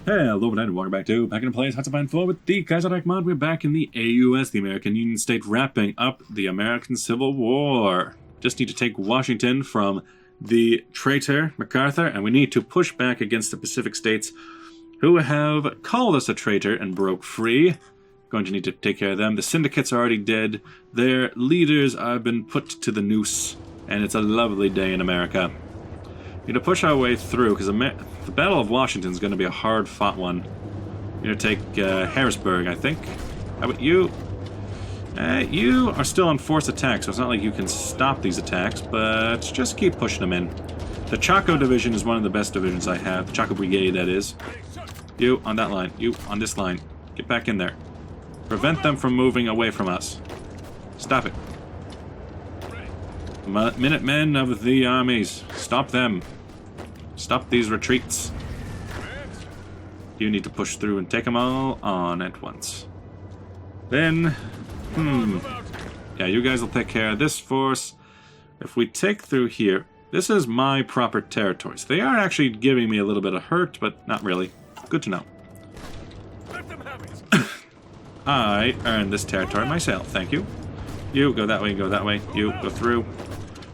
Hello, and welcome back to Back in Place, Hot to Find 4 with the Kaiserreich mod. We're back in the AUS, the American Union State, wrapping up the American Civil War. Just need to take Washington from the traitor, MacArthur, and we need to push back against the Pacific states who have called us a traitor and broke free. Going to need to take care of them. The syndicates are already dead. Their leaders have been put to the noose, and it's a lovely day in America. We need to push our way through, because the Battle of Washington is going to be a hard-fought one. We're going to take Harrisburg, I think. How about you? You are still on force attack, so it's not like you can stop these attacks, but just keep pushing them in. The Chaco Division is one of the best divisions I have. Chaco Brigade, that is. You on that line. You on this line. Get back in there. Prevent them from moving away from us. Stop it. Minutemen of the armies. Stop them. Stop these retreats. You need to push through and take them all on at once. Then, yeah, you guys will take care of this force. If we take through here, this is my proper territory. So they are actually giving me a little bit of hurt, but not really. Good to know. I earned this territory myself, thank you. You go that way, go that way. You go through.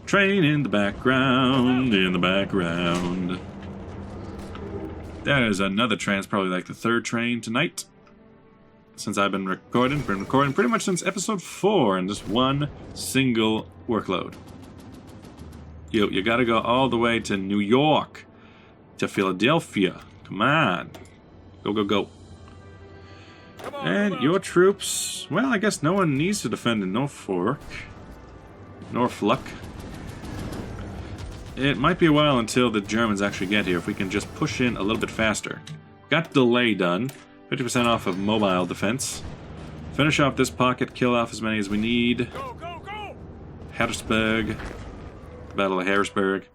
Train in the background, in the background. There's another train. It's probably like the third train tonight. Since I've been recording pretty much since episode 4 in just one single workload. You gotta go all the way to New York, to Philadelphia. Come on. Go, go, go. And your troops, well, I guess no one needs to defend in Norfolk. It might be a while until the Germans actually get here if we can just push in a little bit faster. Got delay done. 50% off of mobile defense. Finish off this pocket, kill off as many as we need. Go, go, go! Harrisburg. Battle of Harrisburg.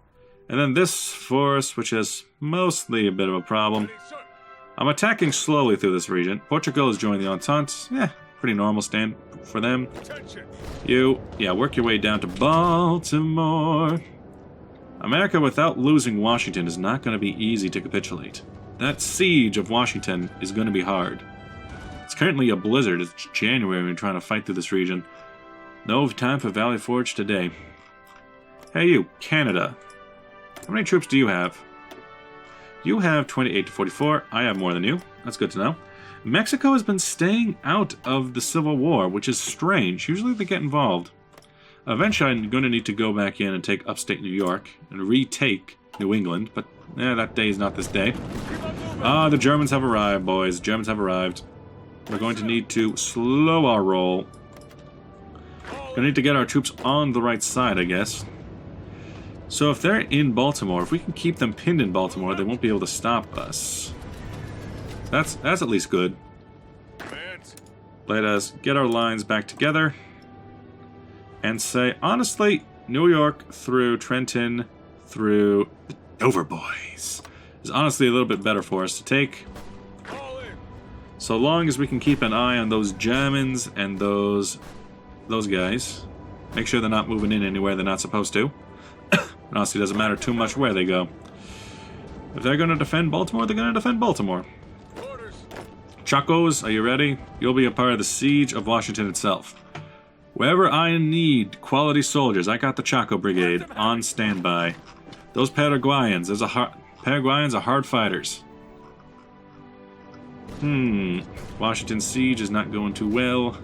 And then this force, which is mostly a bit of a problem. I'm attacking slowly through this region. Portugal has joined the Entente. Yeah, pretty normal stand for them. Work your way down to Baltimore. America without losing Washington is not going to be easy to capitulate. That siege of Washington is going to be hard. It's currently a blizzard. It's January and we're trying to fight through this region. No time for Valley Forge today. Hey you, Canada. How many troops do you have? You have 28 to 44. I have more than you. That's good to know. Mexico has been staying out of the Civil War, which is strange. Usually they get involved. Eventually I'm going to need to go back in and take upstate New York and retake New England, but that day is not this day. The Germans have arrived, boys. Germans have arrived. We're going to need to slow our roll. Going to need to get our troops on the right side, I guess. So if they're in Baltimore, if we can keep them pinned in Baltimore, they won't be able to stop us. That's at least good. Let us get our lines back together and say, honestly, New York through Trenton through the Dover Boys is honestly a little bit better for us to take. So long as we can keep an eye on those Germans and those guys. Make sure they're not moving in anywhere they're not supposed to. Honestly, it doesn't matter too much where they go. If they're going to defend Baltimore, they're going to defend Baltimore. Chacos, are you ready? You'll be a part of the siege of Washington itself. Wherever I need quality soldiers, I got the Chaco Brigade on standby. Those Paraguayans, Paraguayans are hard fighters. Washington siege is not going too well.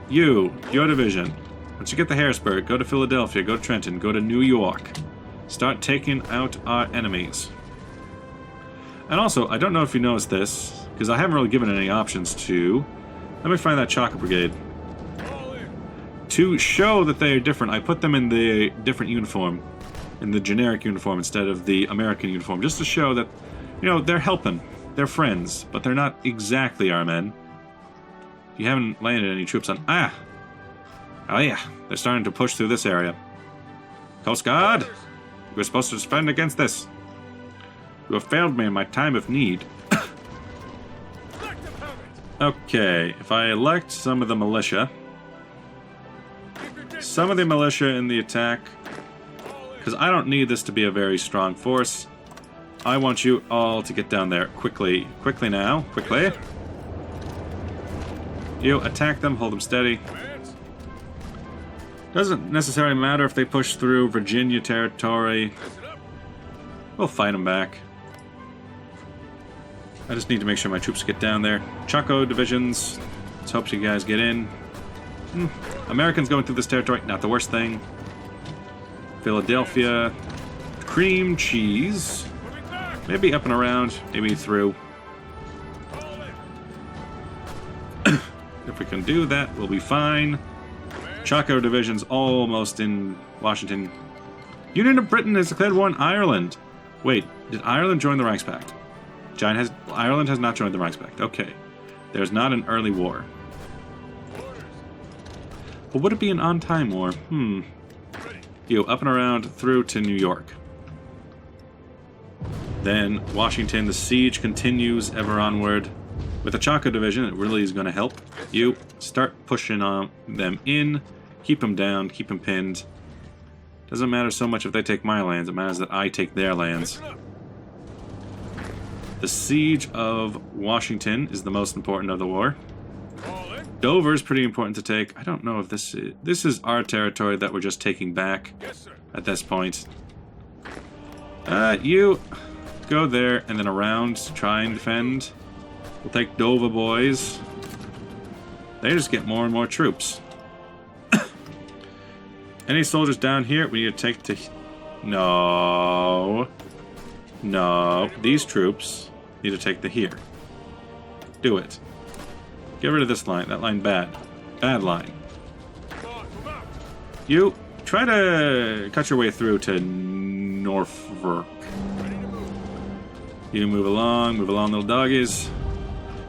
Your division. Once you get to Harrisburg, go to Philadelphia, go to Trenton, go to New York. Start taking out our enemies. And also, I don't know if you noticed this, because I haven't really given any options to... Let me find that Chaco Brigade. To show that they are different, I put them in the different uniform. In the generic uniform instead of the American uniform. Just to show that, they're helping. They're friends, but they're not exactly our men. You haven't landed any troops on... Oh yeah, they're starting to push through this area. Coast Guard! We're supposed to defend against this. You have failed me in my time of need. Okay, if I elect some of the militia... Some of the militia in the attack... Because I don't need this to be a very strong force. I want you all to get down there quickly. Quickly now. Quickly. You attack them, hold them steady. Doesn't necessarily matter if they push through Virginia territory. We'll fight them back. I just need to make sure my troops get down there. Chaco divisions. Let's hope you guys get in. Americans going through this territory, not the worst thing. Philadelphia. Cream cheese. Maybe up and around, maybe through. If we can do that, we'll be fine. Chaco division's almost in Washington. Union of Britain has declared war on Ireland. Wait, did Ireland join the Reichspakt? Ireland has not joined the Reichspakt. Okay. There's not an early war. But would it be an on-time war? You up and around through to New York. Then Washington, the siege continues ever onward. With the Chaco division, it really is going to help. You start pushing on them in, keep them down, keep them pinned. Doesn't matter so much if they take my lands, it matters that I take their lands. The siege of Washington is the most important of the war. Dover is pretty important to take. I don't know if this is our territory that we're just taking back at this point. You go there and then around to try and defend. We'll take Dover boys. They just get more and more troops. Any soldiers down here we need to take to... No. No. These troops need to take to here. Do it. Get rid of this line. That line bad. Bad line. You try to cut your way through to Norfolk. You move along, little doggies.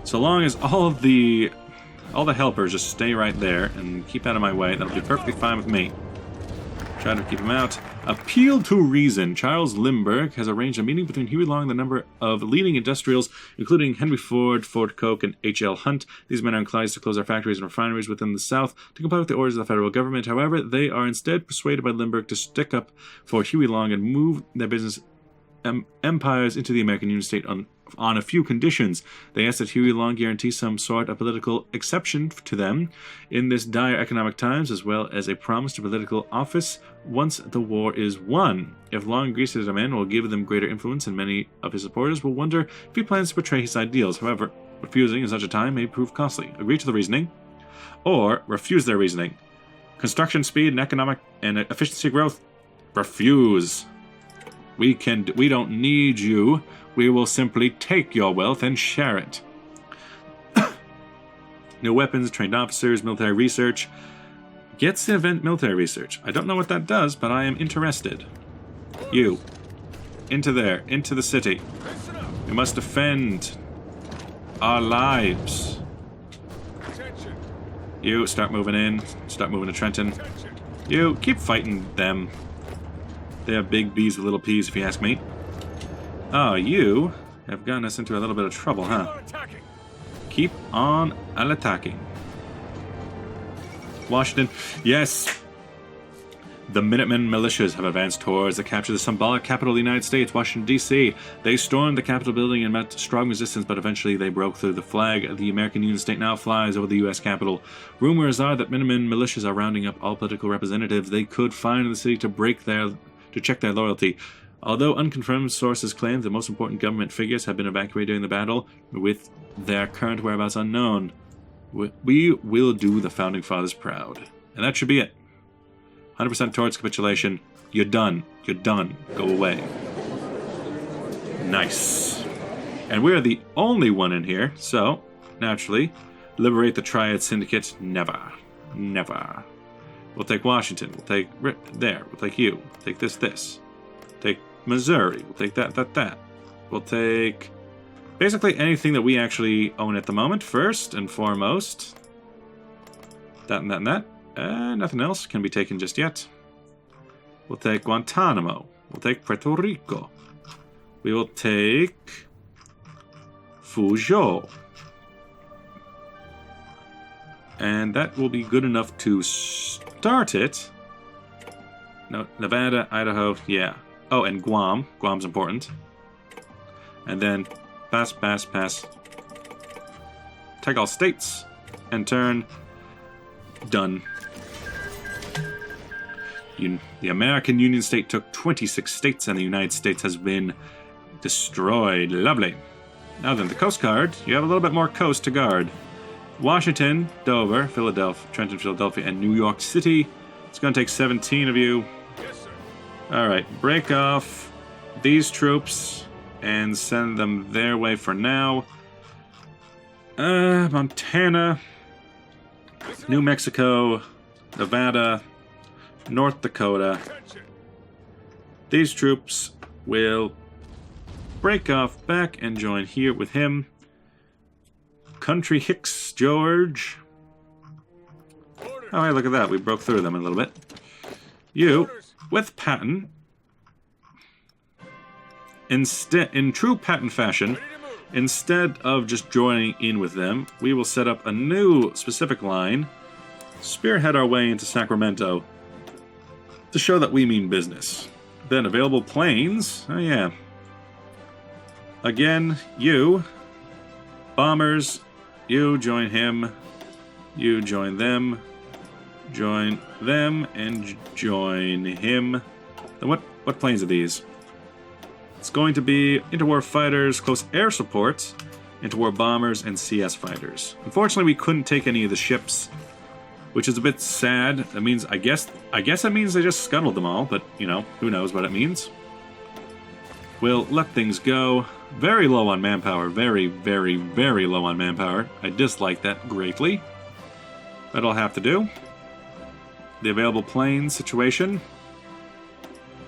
So long as all the helpers just stay right there and keep out of my way, that'll be perfectly fine with me. Try to keep them out. Appeal to reason. Charles Lindbergh has arranged a meeting between Huey Long and a number of leading industrials, including Henry Ford, Ford Koch, and H.L. Hunt. These men are inclined to close their factories and refineries within the South to comply with the orders of the federal government. However, they are instead persuaded by Lindbergh to stick up for Huey Long and move their business empires into the American Union state on a few conditions. They ask that Huey Long guarantee some sort of political exception to them in this dire economic times, as well as a promise to political office once the war is won. If Long agrees to the demand, will give them greater influence, and many of his supporters will wonder if he plans to betray his ideals. However, refusing in such a time may prove costly. Agree to the reasoning, or refuse their reasoning. Construction speed and economic and efficiency growth. Refuse. We don't need you. We will simply take your wealth and share it. New weapons, trained officers, military research. Gets to invent military research. I don't know what that does, but I am interested. You. Into there. Into the city. We must defend our lives. You, start moving in. Start moving to Trenton. You, keep fighting them. They have big B's with little P's, if you ask me. Oh, you have gotten us into a little bit of trouble, huh? Keep on attacking. Washington. Yes! The Minutemen militias have advanced towards the capture of the symbolic capital of the United States, Washington, D.C. They stormed the Capitol building and met strong resistance, but eventually they broke through. The flag of the American Union state now flies over the U.S. Capitol. Rumors are that Minutemen militias are rounding up all political representatives they could find in the city to check their loyalty. Although unconfirmed sources claim the most important government figures have been evacuated during the battle, with their current whereabouts unknown, we will do the Founding Fathers proud. And that should be it. 100% towards capitulation. You're done. You're done. Go away. Nice. And we're the only one in here, so, naturally, liberate the Triad Syndicate. Never. Never. We'll take Washington. We'll take there. We'll take you. We'll take this. Take Missouri. We'll take that. We'll take basically anything that we actually own at the moment, first and foremost. That and that and that. Nothing else can be taken just yet. We'll take Guantanamo. We'll take Puerto Rico. We will take Fuzhou. And that will be good enough to start it. No, Nevada, Idaho, yeah. Oh, and Guam. Guam's important. And then pass, pass, pass. Take all states. And turn. Done. The American Union State took 26 states, and the United States has been destroyed. Lovely. Now then, the Coast Guard. You have a little bit more coast to guard. Washington, Dover, Philadelphia, Trenton, Philadelphia, and New York City. It's going to take 17 of you. Yes, sir. All right, break off these troops and send them their way for now. Montana, New Mexico, Nevada, North Dakota. These troops will break off back and join here with him. Country Hicks, George. Oh, hey, look at that. We broke through them a little bit. You, with Patton, instead, in true Patton fashion, instead of just joining in with them, we will set up a new specific line, spearhead our way into Sacramento to show that we mean business. Then available planes. Oh, yeah. Again, you, bombers, you join him, you join them, and join him. Then what planes are these? It's going to be interwar fighters, close air support, interwar bombers, and CS fighters. Unfortunately, we couldn't take any of the ships, which is a bit sad. That means, I guess it means they just scuttled them all, but, you know, who knows what it means. We'll let things go. Very low on manpower. Very, very, very low on manpower. I dislike that greatly. That'll have to do. The available plane situation.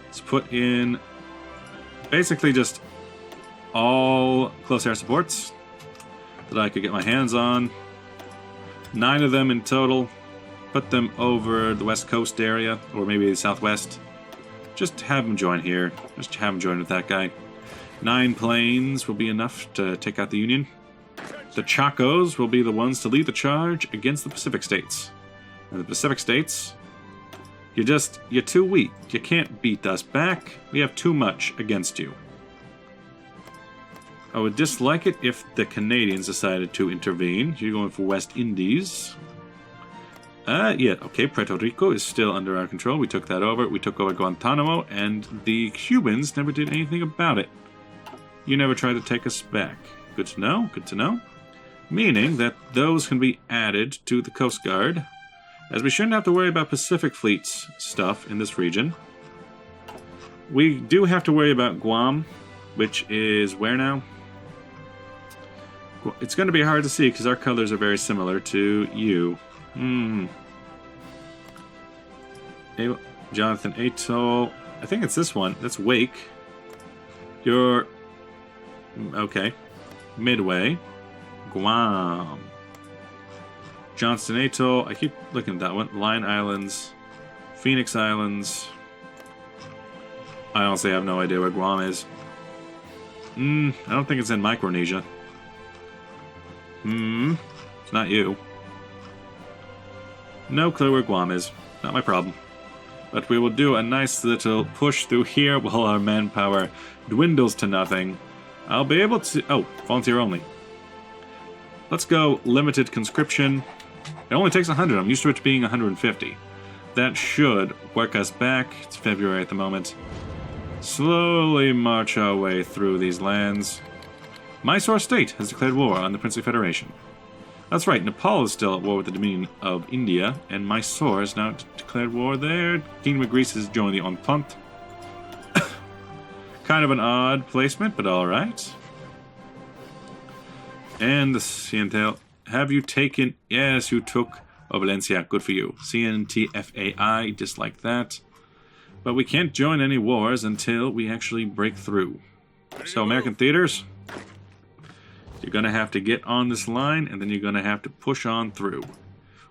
Let's put in basically just all close air supports that I could get my hands on. 9 of them in total. Put them over the west coast area, or maybe the southwest. Just have them join here. Just have them join with that guy. 9 planes will be enough to take out the Union. The Chacos will be the ones to lead the charge against the Pacific States. And the Pacific States, you're too weak. You can't beat us back. We have too much against you. I would dislike it if the Canadians decided to intervene. You're going for West Indies. Yeah, okay, Puerto Rico is still under our control. We took that over. We took over Guantanamo, and the Cubans never did anything about it. You never tried to take us back. Good to know, good to know. Meaning that those can be added to the Coast Guard, as we shouldn't have to worry about Pacific Fleet's stuff in this region. We do have to worry about Guam, which is where now? It's going to be hard to see because our colors are very similar to you. Jonathan Atoll. I think it's this one. That's Wake. You're... okay. Midway. Guam. Johnston Atoll. I keep looking at that one. Line Islands. Phoenix Islands. I honestly have no idea where Guam is. I don't think it's in Micronesia. It's not you. No clue where Guam is. Not my problem. But we will do a nice little push through here while our manpower dwindles to nothing. I'll be able to... oh, volunteer only. Let's go limited conscription. It only takes 100. I'm used to it being 150. That should work us back. It's February at the moment. Slowly march our way through these lands. Mysore State has declared war on the Princely Federation. That's right, Nepal is still at war with the Dominion of India, and Mysore has now declared war there. Kingdom of Greece has joined the Entente. Kind of an odd placement, but alright. And the Sientel. Have you taken... yes, you took Valencia. Good for you. CNTFAI, dislike that. But we can't join any wars until we actually break through. So, American theaters... you're going to have to get on this line, and then you're going to have to push on through.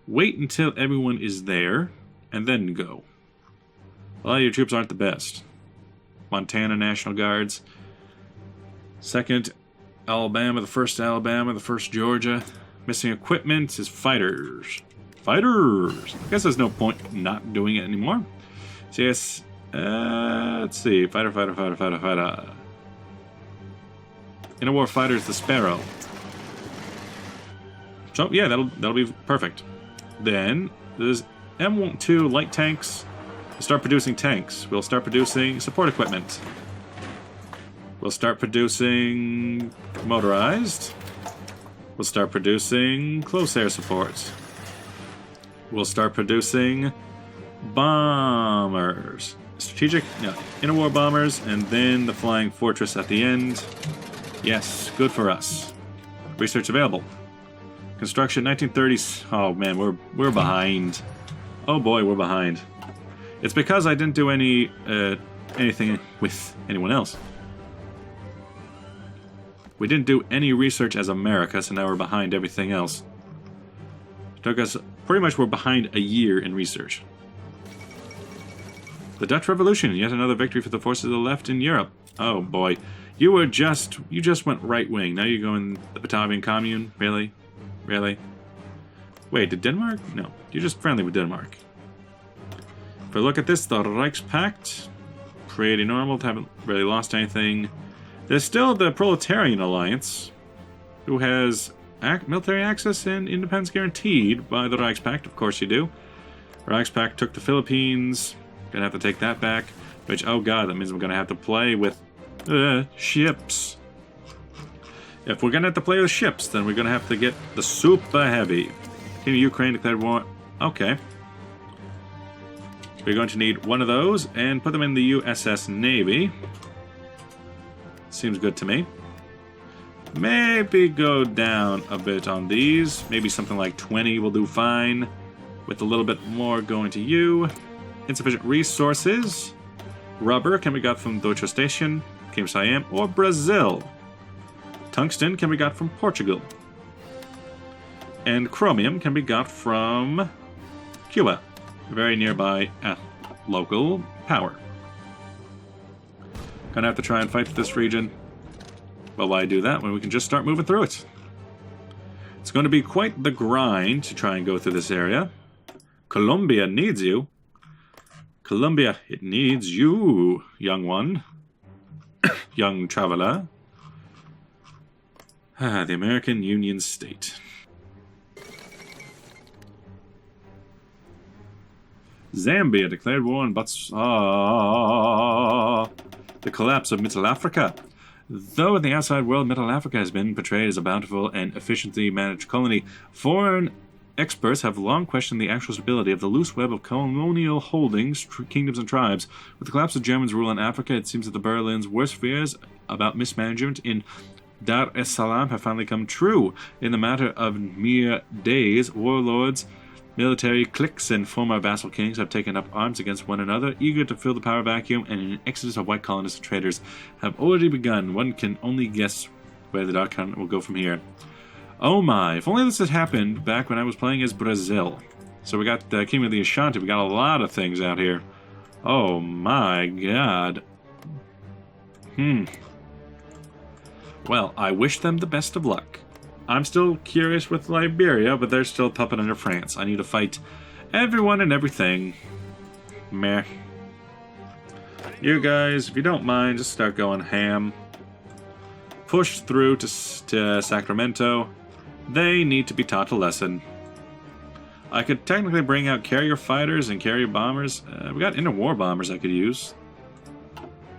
Wait until everyone is there, and then go. A lot of your troops aren't the best. Montana National Guards. 2nd Alabama, the 1st Alabama, the 1st Georgia. Missing equipment is fighters. Fighters! I guess there's no point not doing it anymore. So yes, let's see. Fighter. Interwar fighters, the Sparrow. So yeah, that'll be perfect. Then there's M2 light tanks. We'll start producing tanks. We'll start producing support equipment. We'll start producing motorized. We'll start producing close air support. We'll start producing bombers. Strategic, no, interwar bombers, and then the flying fortress at the end. Yes, good for us. Research available. Construction 1930s. Oh man, we're behind. Oh boy, we're behind. It's because I didn't do anything with anyone else. We didn't do any research as America, so now we're behind everything else. It took us pretty much, we're behind a year in research. The Dutch Revolution, yet another victory for the forces of the left in Europe. Oh boy, you just went right wing. Now you're going the Batavian Commune. Really, really? Wait, did Denmark? No, you're just friendly with Denmark. If we look at this, the Reichspakt, pretty normal. Haven't really lost anything. There's still the Proletarian Alliance, who has military access and independence guaranteed by the Reichspakt. Of course you do. Reichspakt took the Philippines. Gonna have to take that back. Which, oh god, that means we're gonna have to play with ships. If we're gonna have to play with ships, then we're gonna have to get the super heavy. King of Ukraine declared war. Okay. We're going to need one of those and put them in the USS Navy. Seems good to me. Maybe go down a bit on these. Maybe something like 20 will do fine. With a little bit more going to you. Insufficient resources. Rubber can be got from Deutsche Station, King Siam, or Brazil. Tungsten can be got from Portugal. And chromium can be got from Cuba. Very nearby local power. Gonna have to try and fight this region. Well, why do that when we can just start moving through it? It's going to be quite the grind to try and go through this area. Colombia needs you. Colombia, it needs you, young one. Young traveler. The American Union State. Zambia declared war on the collapse of Mittal Africa. Though in the outside world, Mittal Africa has been portrayed as a bountiful and efficiently managed colony, foreign experts have long questioned the actual stability of the loose web of colonial holdings, kingdoms, and tribes. With the collapse of Germans' rule in Africa, it seems that the Berlin's worst fears about mismanagement in Dar es Salaam have finally come true. In the matter of mere days, warlords, military cliques, and former vassal kings have taken up arms against one another, eager to fill the power vacuum, and an exodus of white colonists and traders have already begun. One can only guess where the dark current will go from here. Oh my, if only this had happened back when I was playing as Brazil. So we got the King of the Ashanti, we got a lot of things out here. Oh my god. Well, I wish them the best of luck. I'm still curious with Liberia, but they're still puppet under France. I need to fight everyone and everything. Meh. You guys, if you don't mind, just start going ham. Push through to Sacramento. They need to be taught a lesson. I could technically bring out carrier fighters and carrier bombers. We got interwar bombers I could use.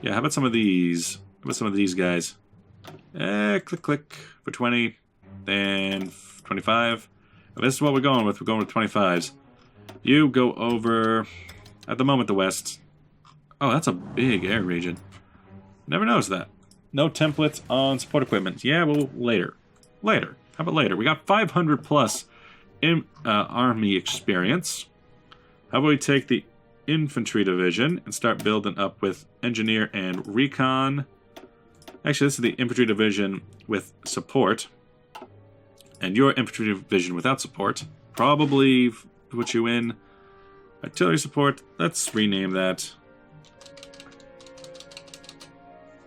Yeah, how about some of these? How about some of these guys? Click, click for 20. Then 25. This is what we're going with. We're going with 25s. You go over, at the moment, the west. Oh, that's a big air region. Never noticed that. No templates on support equipment. Yeah, well, later. Later. How about later? We got 500 plus in army experience. How about we take the infantry division and start building up with engineer and recon. Actually, this is the infantry division with support. And your infantry division without support. Probably put you in artillery support. Let's rename that.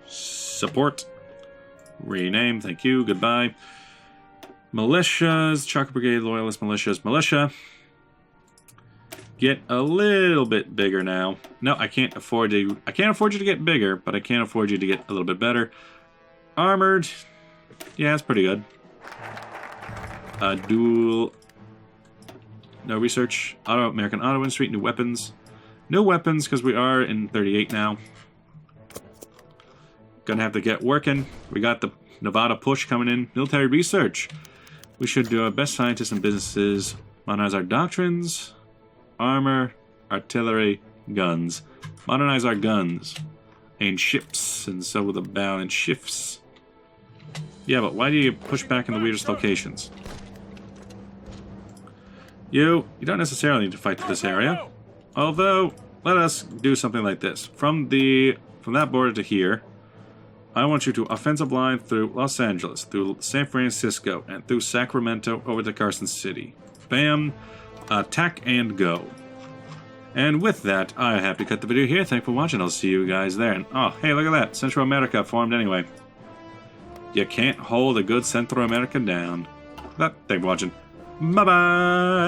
Support. Rename. Thank you. Goodbye. Militias. Chocolate Brigade. Loyalist militias. Militia. Get a little bit bigger now. No, I can't afford to. I can't afford you to get bigger, but I can't afford you to get a little bit better. Armored. Yeah, that's pretty good. Dual... No research. American Auto Industry, new weapons. No weapons, because we are in 38 now. Gonna have to get working. We got the Nevada push coming in. Military research. We should do our best scientists and businesses. Modernize our doctrines. Armor. Artillery. Guns. Modernize our guns. And ships. And so will the balance shifts. Yeah, but why do you push back in the weirdest locations? You don't necessarily need to fight to this area. Although, let us do something like this. From that border to here, I want you to offensive line through Los Angeles, through San Francisco, and through Sacramento over to Carson City. Bam! Attack and go. And with that, I have to cut the video here. Thanks for watching. I'll see you guys there. And, oh, hey, look at that. Central America formed anyway. You can't hold a good Central America down. Thanks for watching. Bye-bye!